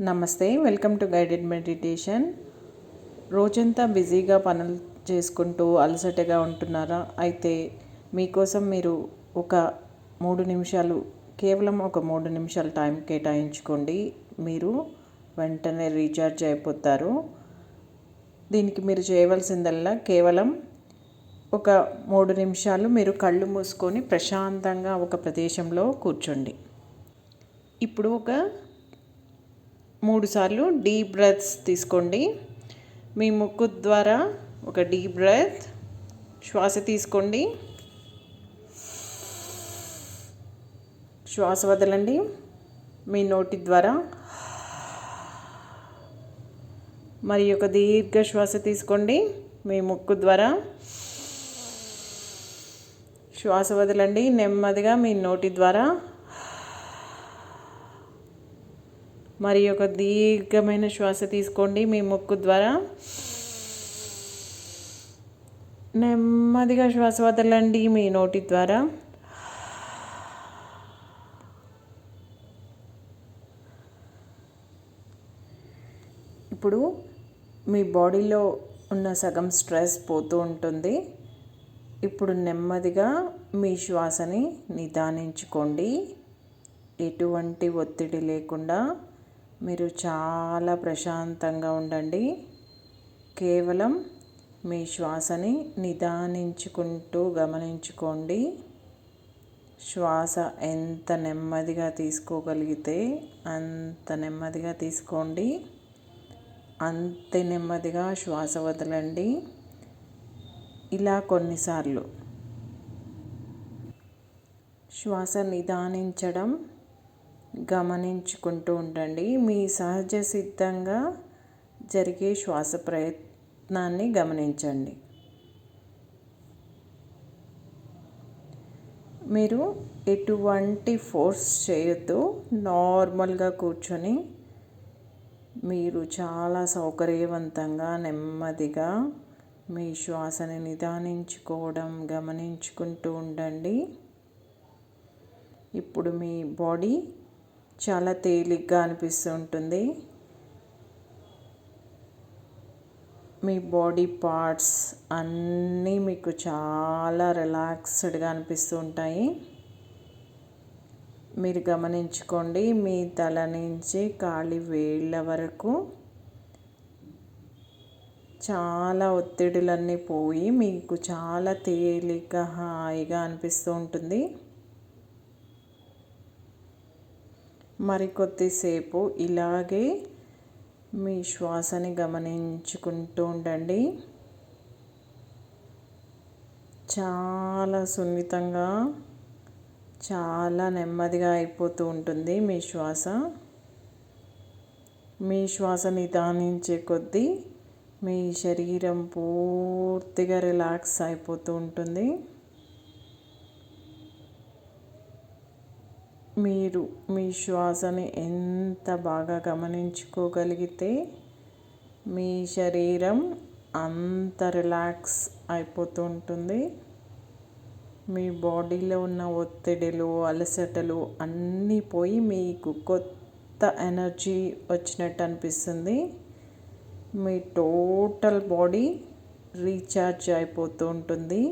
నమస్తే, welcome to guided meditation. రోజంతా బిజీగా పనులు చేసుకుంటూ అలసటగా ఉంటున్నారా? అయితే మీకోసం మీరు ఒక 3 నిమిషాలు, కేవలం ఒక 3 నిమిషాలు టైం కేటాయించుకోండి. మీరు వెంటనే రీఛార్జ్ అయిపోతారు. దీనికి మీరు చేయవలసిందల్లా కేవలం ఒక 3 నిమిషాలు మీరు కళ్ళు మూసుకొని ప్రశాంతంగా ఒక ప్రదేశంలో కూర్చోండి. ఇప్పుడు ఒక 3 సార్లు డీప్ బ్రెత్స్ తీసుకోండి. మీ ముక్కు ద్వారా ఒక డీప్ బ్రెత్ శ్వాస తీసుకోండి, శ్వాస వదలండి. మీ నోటి ద్వారా మరి ఒక దీర్ఘ శ్వాస తీసుకోండి. మీ ముక్కు ద్వారా శ్వాస వదలండి. నెమ్మదిగా మీ నోటి ద్వారా మరి ఒక దీర్ఘమైన శ్వాస తీసుకోండి. మీ ముక్కు ద్వారా నెమ్మదిగా శ్వాస వదలండి. మీ నోటి ద్వారా ఇప్పుడు మీ బాడీలో ఉన్న సగం స్ట్రెస్ పోతూ ఉంటుంది. ఇప్పుడు నెమ్మదిగా మీ శ్వాసని నిదానించుకోండి. ఎటువంటి ఒత్తిడి లేకుండా మీరు చాలా ప్రశాంతంగా ఉండండి. కేవలం మీ శ్వాసని నిదానించుకుంటూ గమనించుకోండి. శ్వాస ఎంత నెమ్మదిగా తీసుకోగలిగితే అంత నెమ్మదిగా తీసుకోండి. అంతే నెమ్మదిగా శ్వాస వదలండి. ఇలా కొన్నిసార్లు శ్వాస నిదానించడం గమనించుకుంటూ ఉండండి. మీ సహజ సిద్ధంగా జరిగే శ్వాస ప్రయత్నాన్ని గమనించండి. మీరు ఎటువంటి ఫోర్స్ చేయొద్దు. నార్మల్గా కూర్చొని మీరు చాలా సౌకర్యవంతంగా నెమ్మదిగా మీ శ్వాసని నిదానించుకోవడం గమనించుకుంటూ ఉండండి. ఇప్పుడు మీ బాడీ చాలా తేలిగ్గా అనిపిస్తూ ఉంటుంది. మీ బాడీ పార్ట్స్ అన్నీ మీకు చాలా రిలాక్స్డ్గా అనిపిస్తూ ఉంటాయి. మీరు గమనించుకోండి, మీ తల నుంచి కాలి వేళ్ళ వరకు చాలా ఒత్తిడులన్నీ పోయి మీకు చాలా తేలిక హాయిగా అనిపిస్తూ ఉంటుంది. మరికొద్దిసేపు ఇలాగే మీ శ్వాసని గమనించుకుంటూ ఉండండి. చాలా సున్నితంగా, చాలా నెమ్మదిగా అయిపోతూ ఉంటుంది మీ శ్వాస. మీ శ్వాస నిదానించే కొద్దీ మీ శరీరం పూర్తిగా రిలాక్స్ అయిపోతూ ఉంటుంది. మీరు మీ శ్వాసని ఎంత బాగా గమనించుకోగలిగితే మీ శరీరం అంత రిలాక్స్ అయిపోతూ ఉంటుంది. మీ బాడీలో ఉన్న ఒత్తిడులు, అలసటలు అన్నీ పోయి మీకు కొత్త ఎనర్జీ వచ్చినట్టు అనిపిస్తుంది. మీ టోటల్ బాడీ రీఛార్జ్ అయిపోతూ ఉంటుంది.